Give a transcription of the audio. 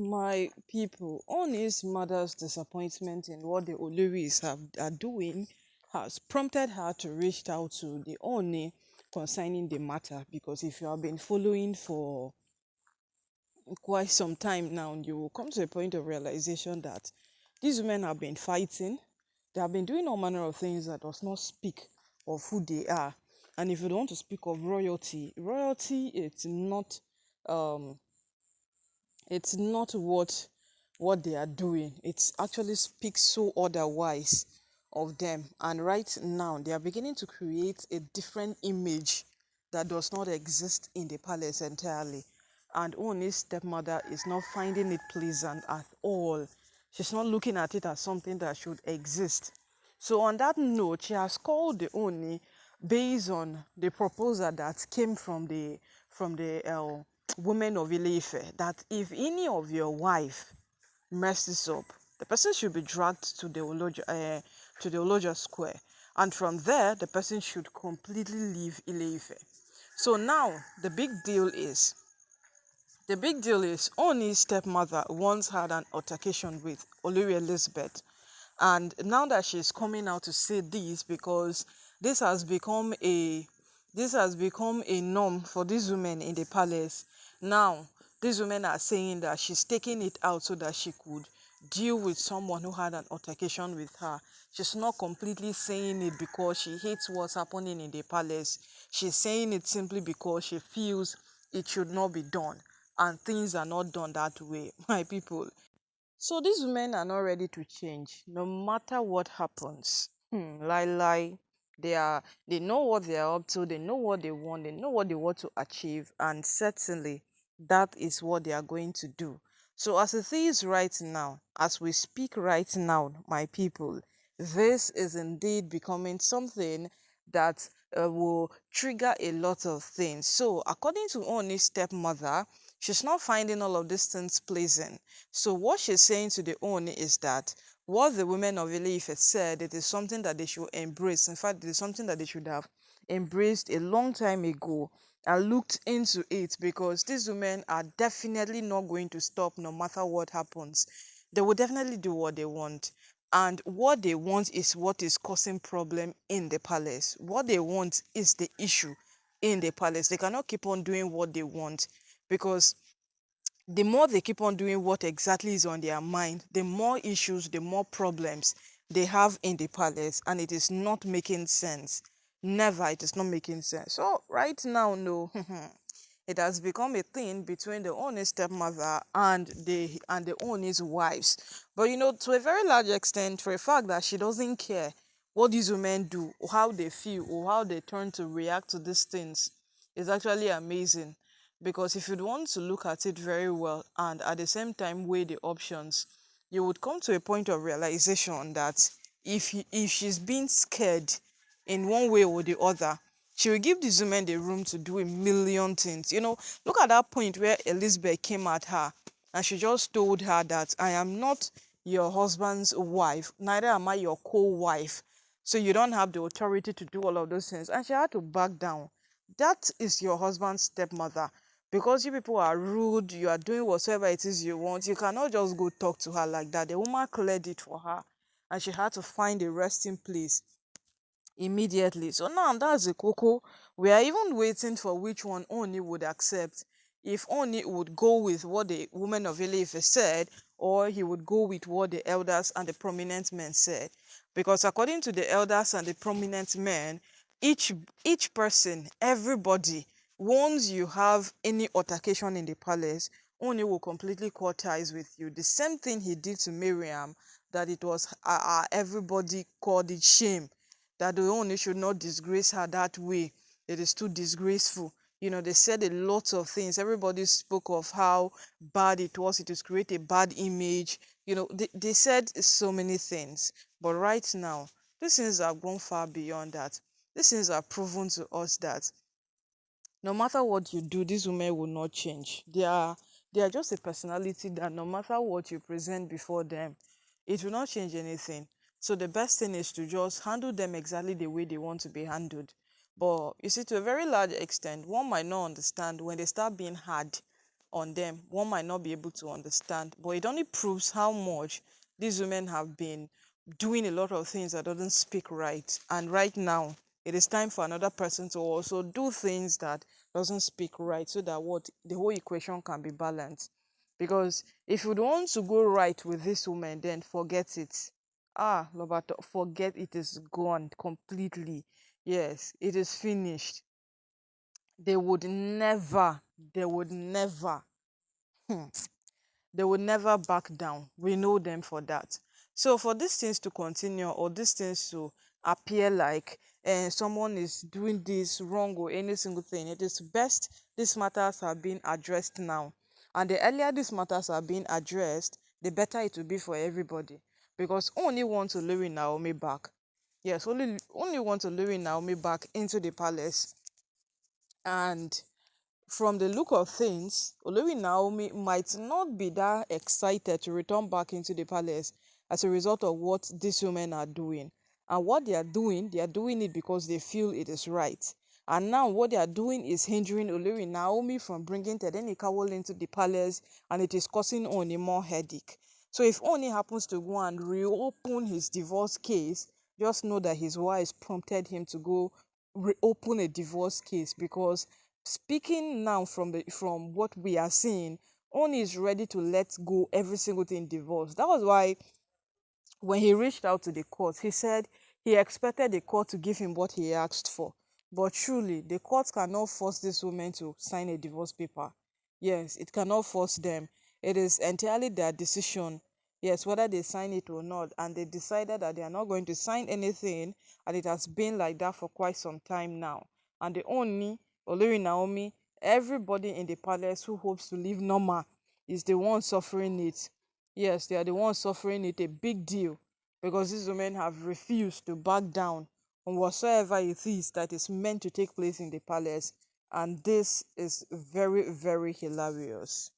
My people, Oonis' mother's disappointment in what the oloris are doing has prompted her to reach out to the Oni concerning the matter, because if you have been following for quite some time now, you will come to a point of realization that these women have been fighting. They have been doing all manner of things that does not speak of who they are. And if you don't want to speak of royalty, um it's not what they are doing. It actually speaks so otherwise of them. And right now they are beginning to create a different image that does not exist in the palace entirely. And Oni's stepmother is not finding it pleasant at all. She's not looking at it as something that should exist. So on that note, she has called the Oni based on the proposal that came from the women of Ileife, that if any of your wife messes up, the person should be dragged to the Oloja Square, and from there the person should completely leave Ileife. So now the big deal is Oni's stepmother once had an altercation with Olori Elizabeth. And now that she's coming out to say this, because this has become a this has become a norm for these women in the palace. Now, these women are saying that she's taking it out so that she could deal with someone who had an altercation with her. She's not completely saying it because she hates what's happening in the palace. She's saying it simply because she feels it should not be done. And things are not done that way, my people. So these women are not ready to change, no matter what happens. Lie. They know what they are up to, they know what they want, they know what they want to achieve, and certainly that is what they are going to do. So as it is right now, as we speak right now, my people, this is indeed becoming something that will trigger a lot of things. So according to Oni's stepmother, she's not finding all of these things pleasing. So what she's saying to the Oni is that what the women of Ile-Ife said, it is something that they should embrace. In fact, it is something that they should have embraced a long time ago and looked into it, because these women are definitely not going to stop no matter what happens. They will definitely do what they want. And what they want is what is causing problem in the palace. What they want is the issue in the palace. They cannot keep on doing what they want, because the more they keep on doing what exactly is on their mind, the more issues, the more problems they have in the palace, and it is not making sense. Never, it is not making sense. So right now, no, it has become a thing between the Oni's stepmother and the Oni's wives. But to a very large extent, for a fact that she doesn't care what these women do, or how they feel, or how they turn to react to these things, is actually amazing. Because if you'd want to look at it very well and at the same time weigh the options, you would come to a point of realization that if she's being scared in one way or the other, she will give these women the room to do a million things. Look at that point where Elizabeth came at her and she just told her that I am not your husband's wife, neither am I your co-wife. So you don't have the authority to do all of those things. And she had to back down. That is your husband's stepmother. Because you people are rude, you are doing whatever it is you want, you cannot just go talk to her like that. The woman cleared it for her, and she had to find a resting place immediately. So now that's the cocoa. We are even waiting for which one Oni would accept. If Oni would go with what the women of Ileife said, or he would go with what the elders and the prominent men said. Because according to the elders and the prominent men, each each person, everybody, once you have any altercation in the palace, Oni will completely cut ties with you. The same thing he did to Miriam, that it was everybody called it shame, that the Oni should not disgrace her that way. It is too disgraceful. They said a lot of things. Everybody spoke of how bad it was. It was create a bad image. They said so many things. But right now, these things have gone far beyond that. These things are proven to us that no matter what you do, these women will not change. They are just a personality that no matter what you present before them, it will not change anything. So the best thing is to just handle them exactly the way they want to be handled. But you see, to a very large extent, one might not understand when they start being hard. on them, one might not be able to understand. But it only proves how much these women have been doing a lot of things that doesn't speak right. And right now, it is time for another person to also do things that doesn't speak right, so that what the whole equation can be balanced. Because if you don't want to go right with this woman, then forget it. Lobato, forget it is gone completely. Yes, it is finished. They would never, they would never, hmm, they would never back down. We know them for that. So for these things to continue, or these things to appear like someone is doing this wrong or any single thing, it is best these matters are being addressed now. And the earlier these matters are being addressed, the better it will be for everybody. Because only want to lure Naomi back. Yes, only want to lure Naomi back into the palace. And from the look of things, Olori Naomi might not be that excited to return back into the palace as a result of what these women are doing. And what they are doing it because they feel it is right. And now what they are doing is hindering Olori Naomi from bringing Tedenikawo into the palace, and it is causing Oni more headache. So if Oni happens to go and reopen his divorce case, just know that his wife prompted him to go reopen a divorce case, because speaking now from what we are seeing, Oni is ready to let go every single thing divorce. That was why when he reached out to the court, he said he expected the court to give him what he asked for. But truly, the court cannot force this woman to sign a divorce paper. Yes, it cannot force them. It is entirely their decision, yes, whether they sign it or not. And they decided that they are not going to sign anything, and it has been like that for quite some time now. And the only Olori Naomi, everybody in the palace who hopes to live normal is the one suffering it. Yes, they are the ones suffering it, a big deal, because these women have refused to back down on whatsoever it is that is meant to take place in the palace. And this is very, very hilarious.